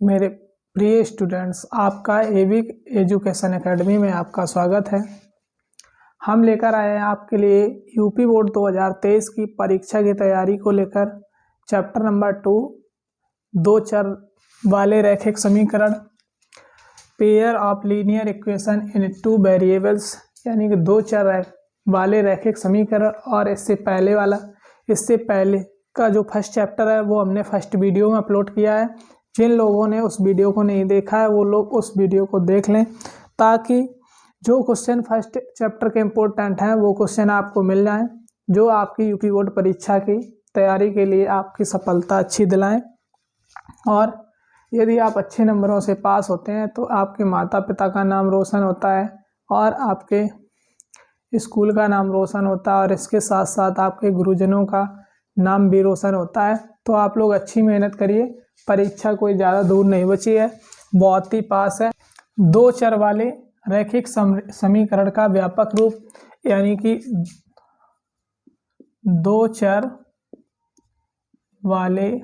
मेरे प्रिय स्टूडेंट्स, आपका एविक एजुकेशन एकेडमी में आपका स्वागत है। हम लेकर आए हैं आपके लिए यूपी बोर्ड 2023 की परीक्षा की तैयारी को लेकर चैप्टर नंबर 2 दो चर वाले रैखिक समीकरण, pair of linear equation in two variables, यानी कि दो चर वाले रैखिक समीकरण। और इससे पहले का जो फर्स्ट चैप्टर है वो हमने फर्स्ट वीडियो में अपलोड किया है। जिन लोगों ने उस वीडियो को नहीं देखा है वो लोग उस वीडियो को देख लें, ताकि जो क्वेश्चन फर्स्ट चैप्टर के इम्पोर्टेंट हैं वो क्वेश्चन आपको मिल जाएं, जो आपकी यूपी बोर्ड परीक्षा की तैयारी के लिए आपकी सफलता अच्छी दिलाएं। और यदि आप अच्छे नंबरों से पास होते हैं तो आपके माता पिता का नाम रोशन होता है और आपके स्कूल का नाम रोशन होता है, और इसके साथ साथ आपके गुरुजनों का नाम भी रोशन होता है। तो आप लोग अच्छी मेहनत करिए, परीक्षा कोई ज़्यादा दूर नहीं बची है, बहुत ही पास है। दो चर वाले रैखिक समीकरण का व्यापक रूप, यानी कि दो चर वाले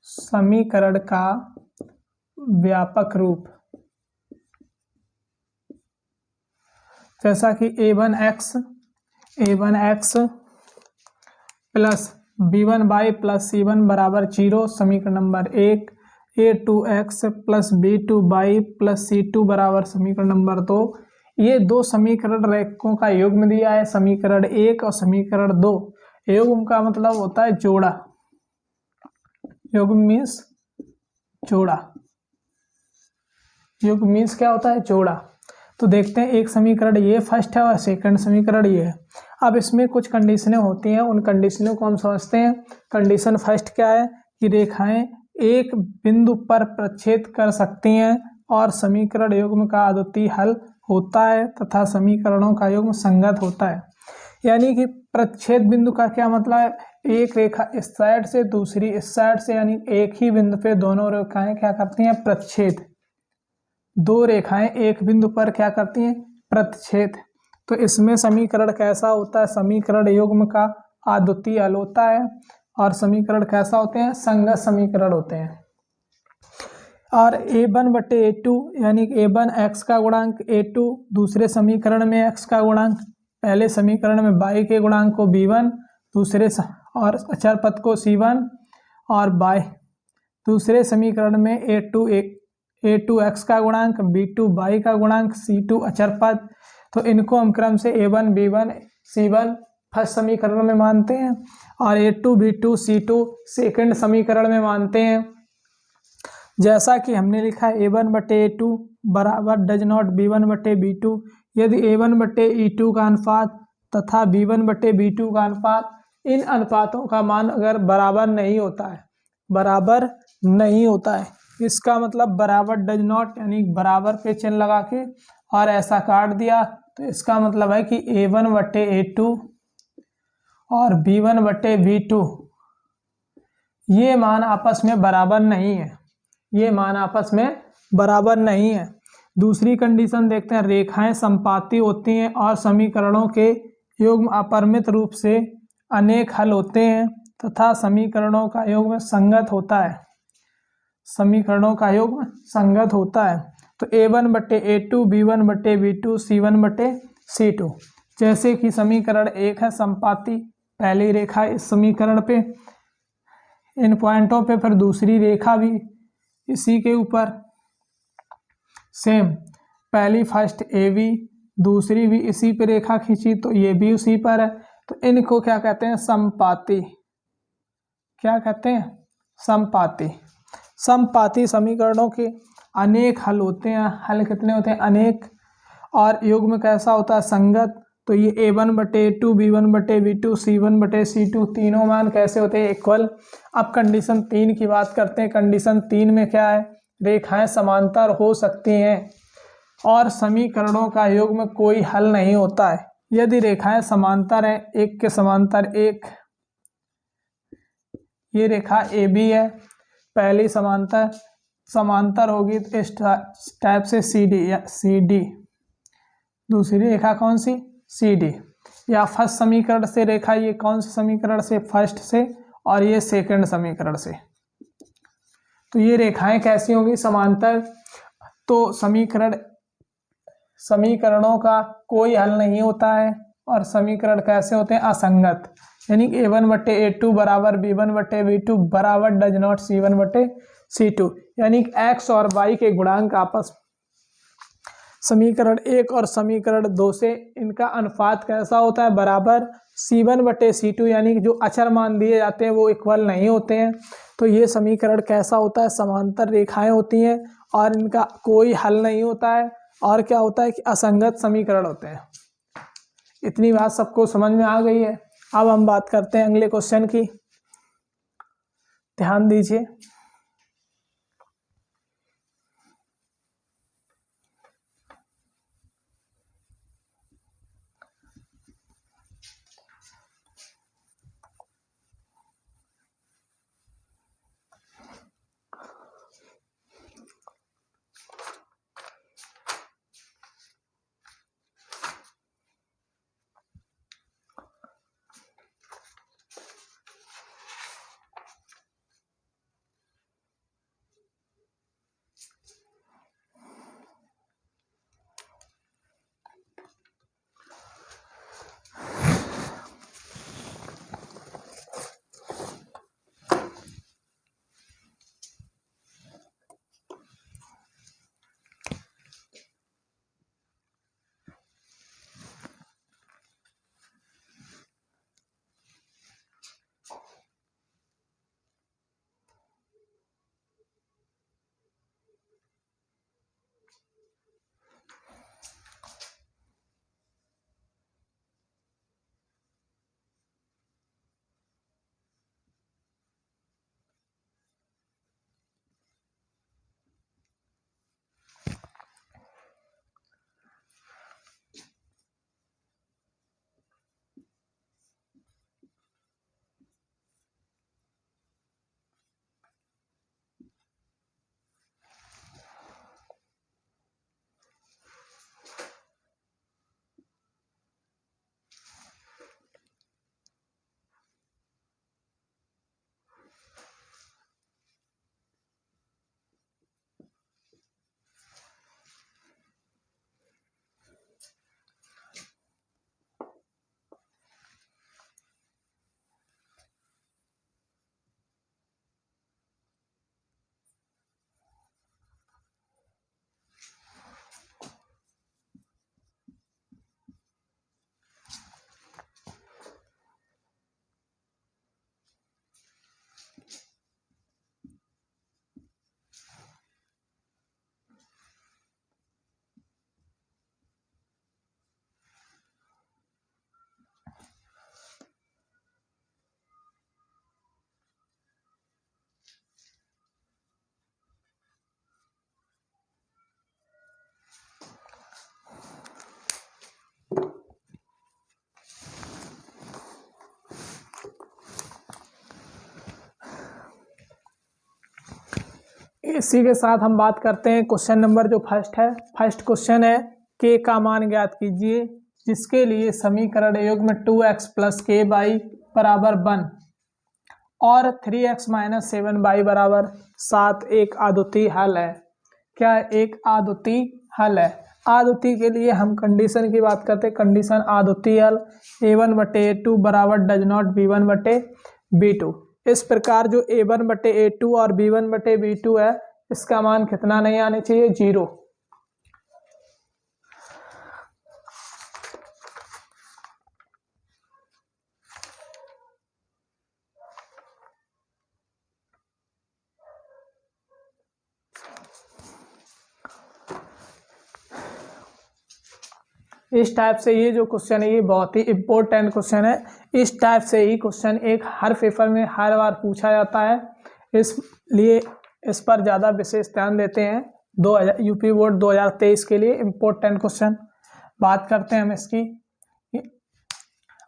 समीकरण का व्यापक रूप, जैसा कि a1x plus b1y plus c1 बराबर 0 समीकरण number 1, a2x plus b2y plus c2 बराबर समीकरण नंबर 2। ये दो समीकरण रैखिकों का युग्म दिया है, समीकरण 1 और समीकरण 2। युग्म का मतलब होता है जोड़ा, युग्म मीन्स जोड़ा, युग्म मीन्स क्या होता है? जोड़ा। तो देखते हैं, एक समीकरण ये फर्स्ट है और सेकंड समीकरण ये है। अब इसमें कुछ कंडीशनें होती हैं, उन कंडीशनों को हम समझते हैं। कंडीशन फर्स्ट क्या है कि रेखाएं एक बिंदु पर प्रच्छेद कर सकती हैं और समीकरण युग्म का अद्वितीय हल होता है तथा समीकरणों का युग्म संगत होता है। यानी कि प्रच्छेद बिंदु का क्या मतलब है? एक रेखा इस साइड से दूसरी इस साइड से, यानी एक ही बिंदु पे दोनों रेखाएं क्या करती हैं? प्रच्छेद। दो रेखाएं एक बिंदु पर क्या करती हैं? प्रच्छेद। तो इसमें समीकरण कैसा होता है? समीकरण युग्म का अद्वितीय हल होता है। और समीकरण कैसा होते हैं? संगत समीकरण होते हैं। और a1/a2 यानी कि a1 x का गुणांक, a2 दूसरे समीकरण में x का गुणांक, पहले समीकरण में y के गुणांक को b1, दूसरे और अचर पद को c1, और y दूसरे समीकरण में a2x का गुणांक, b2 y का गुणांक, c2 अचर पद। तो इनको हम क्रम से a1 b1 c1 फर्स्ट समीकरण में मानते हैं और a2 b2 c2 सेकंड समीकरण में मानते हैं। जैसा कि हमने लिखा है a1/a2 बराबर डज नॉट b1/b2। यदि a1/e2 का अनुपात तथा b1/b2 का अनुपात, इन अनुपातों का मान अगर बराबर नहीं होता है, इसका मतलब बराबर डज नॉट, यानी बराबर पे चिन्ह लगा के और ऐसा काट दिया, तो इसका मतलब है कि a1/a2 और b1/b2 ये मान आपस में बराबर नहीं है। दूसरी कंडीशन देखते हैं, रेखाएं समपाती होती हैं और समीकरणों के युग्म अपरिमित रूप से अनेक हल होते हैं तथा समीकरणों का युग्म संगत होता है। तो a1/a2 b1/b2 c1/c2। जैसे कि समीकरण 1 है समपाती, पहली रेखा इस समीकरण पे, इन पॉइंटों पे, फिर दूसरी रेखा भी इसी के ऊपर, सेम पहली फर्स्ट AB, दूसरी भी इसी पे रेखा खींची तो ये भी उसी पर है। तो इनको क्या कहते हैं? समपाती। क्या कहते हैं? समपाती। समपाती समीकरणों के अनेक हल होते हैं। हल कितने होते हैं? अनेक। और युग्म कैसा होता है? संगत। तो ये a1/a2 b1/b2 c1/c2 तीनों मान कैसे होते हैं? इक्वल। अब कंडीशन 3 की बात करते हैं। कंडीशन 3 में क्या है? रेखाएं समांतर हो सकती हैं और समीकरणों का युग्म कोई हल नहीं होता है। यदि रेखाएं समांतर हैं, एक के समांतर एक, ये रेखा AB है, पहली समांतर होगी तो इस टाइप से CD, दूसरी रेखा कौन सी? CD। या फर्स्ट समीकरण से रेखा, ये कौन से समीकरण से? फर्स्ट से। और ये सेकंड समीकरण से। तो ये रेखाएं कैसी होंगी? समांतर। तो समीकरणों का कोई हल नहीं होता है और समीकरण कैसे होते हैं? असंगत। यानी कि a1/a2 बराबर b1/b2 बराबर डज नॉट c1/c2। यानी कि x और y के गुणांक आपस समीकरण 1 और समीकरण 2 से इनका अनुपात कैसा होता है? बराबर c1/c2। यानी कि जो अचर मान दिए जाते हैं वो इक्वल नहीं होते हैं। तो ये समीकरण कैसा होता है? समांतर रेखाएं होती हैं और इनका कोई हल नहीं होता है और क्या होता है कि असंगत समीकरण होते हैं। इतनी बात सबको समझ में आ गई है। अब हम बात करते हैं अगले क्वेश्चन की। ध्यान दीजिए। इसी के साथ हम बात करते हैं क्वेश्चन नंबर जो फर्स्ट है। फर्स्ट क्वेश्चन है k का मान ज्ञात कीजिए जिसके लिए समीकरण युग्म 2x + k/y बराबर 1 और 3x - 7y बराबर 7 एक अद्वितीय हल है। क्या एक अद्वितीय हल है? अद्वितीय के लिए हम कंडीशन की बात करते हैं। कंडीशन अद्वितीय हल a1/a2 बराबर डज नॉट b1/b2। इस प्रकार जो a1/a2 और b1/b2 है इसका मान कितना नहीं आने चाहिए? 0। इस टाइप से ये जो क्वेश्चन है ये बहुत ही इम्पोर्टेंट क्वेश्चन है। इस टाइप से ही क्वेश्चन एक हर पेपर में हर बार पूछा जाता है, इसलिए इस पर ज़्यादा विशेष ध्यान देते हैं। यूपी बोर्ड 2023 के लिए इम्पोर्टेंट क्वेश्चन बात करते हैं हम इसकी।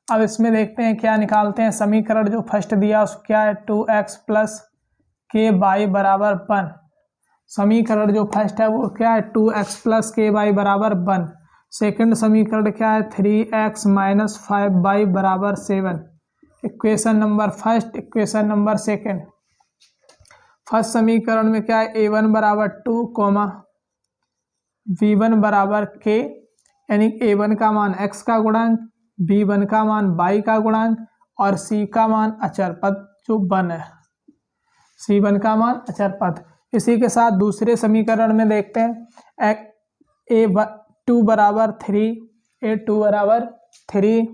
अब इसमें देखते हैं क्या निकालते हैं। समीकरण जो फर्स्ट दिया उसको क्या है? 2x + k/y बराबर 1। समीकरण जो फर्स्ट है वो क्या है? 2x + k/y बराबर 1। सेकंड समीकरण क्या है? 3x - 5y बराबर 7। Equation number first, equation number second. First समीकरण में क्या है, a1 बराबर 2 कोमा v1 बराबर k, यानी a1 का मान x का गुणांक, b1 का मान y का गुणांक और c का मान अचर पद जो 1 है, c1 का मान अचर पद। इसी के साथ दूसरे समीकरण में देखते हैं a2 बराबर 3, a2 बराबर 3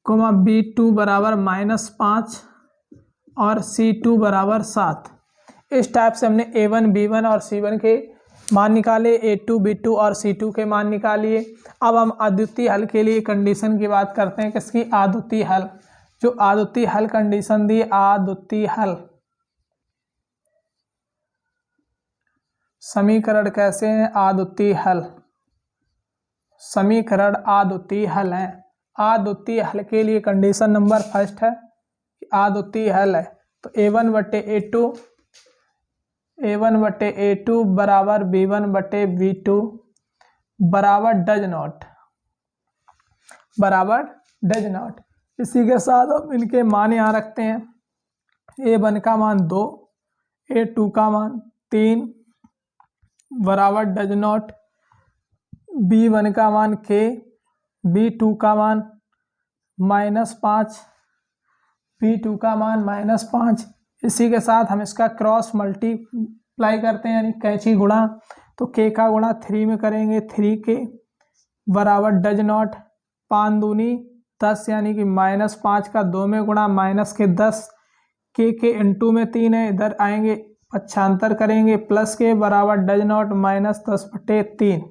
कोमा b2 बराबर -5 और c2 बराबर 7। इस टाइप से हमने a1, b1 और c1 के मान निकाले, a2, b2 और c2 के मान निकालिए। अब हम अद्वितीय हल के लिए कंडीशन की बात करते हैं, किसकी, अद्वितीय हल। जो अद्वितीय हल कंडीशन दी, अद्वितीय हल समीकरण कैसे हैं, अद्वितीय हल, समीकरण अद्वितीय हल है। अद्वितीय हल के लिए कंडीशन नंबर फर्स्ट है कि अद्वितीय हल है, तो a1 बटे a2 बराबर b1 बटे b2 बराबर डज नॉट। इसी के साथ हम इनके मान यहाँ रखते हैं, a1 का मान 2, a2 का मान 3 बराबर डज नॉट, b1 का मान k, b2 का मान -5, b2 का मान -5। इसी के साथ हम इसका क्रॉस मल्टीप्लाई करते हैं, यानी कैंची गुणा, तो k का गुणा 3 में करेंगे, 3k बराबर डज नॉट, 5 दूनी 10, यानी कि -5 का 2 में गुणा, माइनस के 10, k के इंटू में 3 है, इधर आएंगे पक्षांतर करेंगे, प्लस के बराबर डज नॉट -10/3।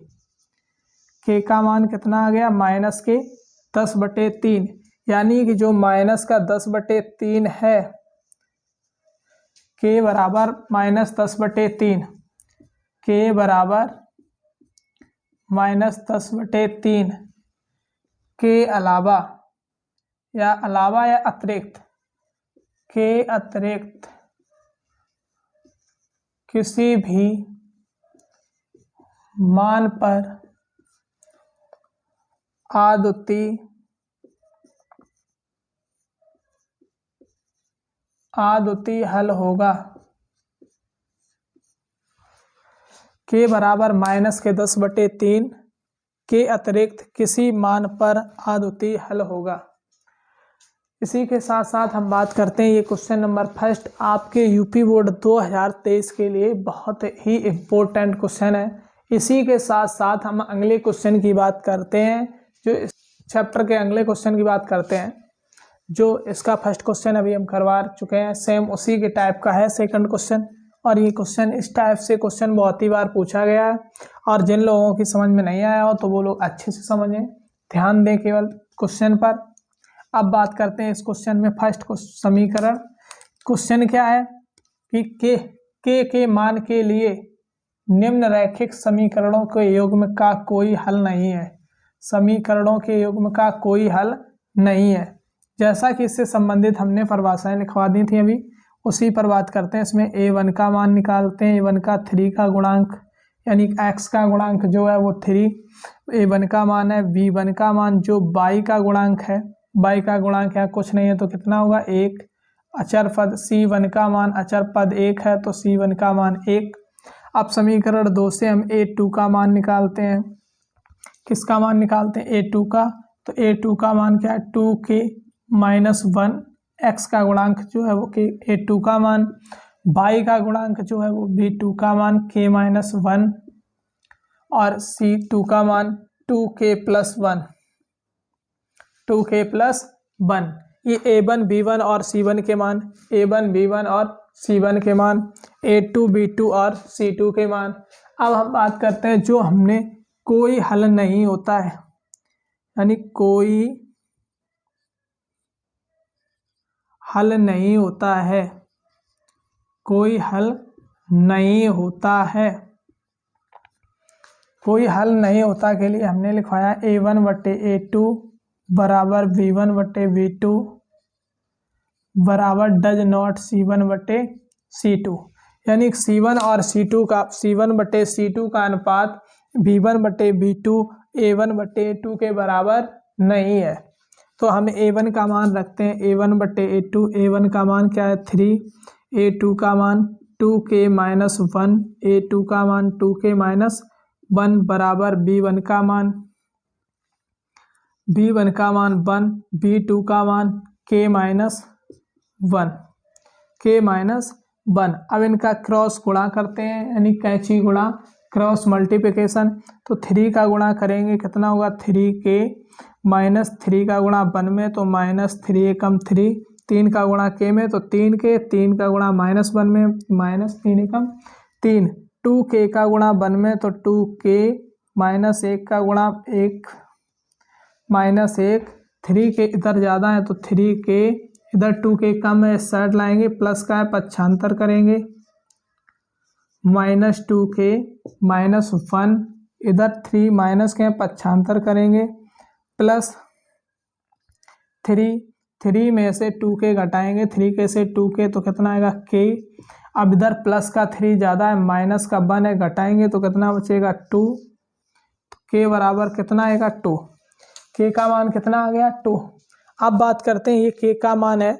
k का मान कितना आ गया, -10/3, यानी कि जो -10/3 है, k बराबर -10/3, k बराबर -10/3 के अलावा या अतिरिक्त, के अतिरिक्त किसी भी मान पर अद्वितीय हल होगा। के बराबर -10/3 के अतिरिक्त किसी मान पर अद्वितीय हल होगा। इसी के साथ साथ हम बात करते हैं, ये क्वेश्चन नंबर फर्स्ट आपके यूपी बोर्ड 2023 के लिए बहुत ही इम्पोर्टेंट क्वेश्चन है। इसी के साथ साथ हम अगले क्वेश्चन की बात करते हैं, जो इस चैप्टर के अगले क्वेश्चन की बात करते हैं, जो इसका फर्स्ट क्वेश्चन अभी हम करवा चुके हैं, सेम उसी के टाइप का है सेकंड क्वेश्चन। और ये क्वेश्चन इस टाइप से क्वेश्चन बहुत ही बार पूछा गया है, और जिन लोगों की समझ में नहीं आया हो तो वो लोग अच्छे से समझें, ध्यान दें केवल क्वेश्चन पर। अब बात करते हैं इस क्वेश्चन में फर्स्ट समीकरण। क्वेश्चन क्या है कि के मान के लिए निम्न रैखिक समीकरणों के युग्म का कोई हल नहीं है। समीकरणों के युग्म का कोई हल नहीं है। जैसा कि इससे संबंधित हमने परिभाषाएं लिखवा दी थी, अभी उसी पर बात करते हैं। इसमें a1 का मान निकालते हैं, a1 का 3 का गुणांक यानी x का गुणांक जो है वो 3 a1 का मान है, b1 का मान जो y का गुणांक है, y का गुणांक यहाँ कुछ नहीं है तो कितना होगा 1, अचर पद c1 का मान अचर पद 1 है तो c1 का मान 1। अब समीकरण 2 से हम a2 का मान निकालते हैं। किसका मान निकालते हैं, a2 का, तो a2 का मान क्या है 2k - 1, x का गुणांक जो है वो a2 का मान, y का गुणांक जो है वो b2 का मान k - 1 और c2 का मान 2k + 1, 2k + 1। ये a1 b1 और c1 के मान, a1 b1 और c1 के मान, a2 b2 और c2 के मान। अब हम बात करते हैं जो हमने कोई हल नहीं होता है, यानी कोई हल नहीं होता है, कोई हल नहीं होता है, कोई हल नहीं होता के लिए हमने लिखवाया a1/a2 बराबर b1/b2 बराबर डज नॉट c1/c2, यानी c1 और c2 का c1/c2 का अनुपात b1/b2 a1/a2 के बराबर नहीं है। तो हम a1 का मान रखते हैं a1/a2। a1 का मान क्या है 3, a2 का मान 2k - 1, a2 का मान 2k - 1 बराबर b1 का मान 1, b2 का मान k - 1। अब इनका क्रॉस गुणा करते हैं, यानी कैंची गुणा क्रॉस मल्टीप्लिकेशन। तो 3 का गुणा करेंगे कितना होगा 3k - 3 का गुणा 1 में तो -3 एकम 3, 3 का गुणा k में तो 3k, 3 का गुणा -1 में -3 एकम 3, 2k का गुणा 1 में तो 2k -1 का गुणा 1 -1, 3k इधर ज़्यादा है तो 3k, इधर 2k कम है इस साइड लाएंगे, प्लस का है पक्षांतर करेंगे -2k - 1, इधर 3 माइनस के पक्षांतर करेंगे प्लस 3 में से 2k घटाएंगे, 3k से 2k तो कितना आएगा k। अब इधर प्लस का 3 ज़्यादा है, माइनस का 1 है, घटाएंगे तो कितना बचेगा 2। k बराबर कितना आएगा 2। k का मान कितना आ गया 2। अब बात करते हैं ये k का मान है,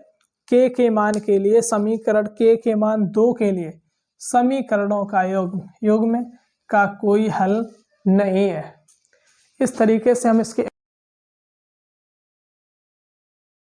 k के मान के लिए समीकरण, k के मान 2 के लिए समीकरणों का युग्म का कोई हल नहीं है। इस तरीके से हम इसके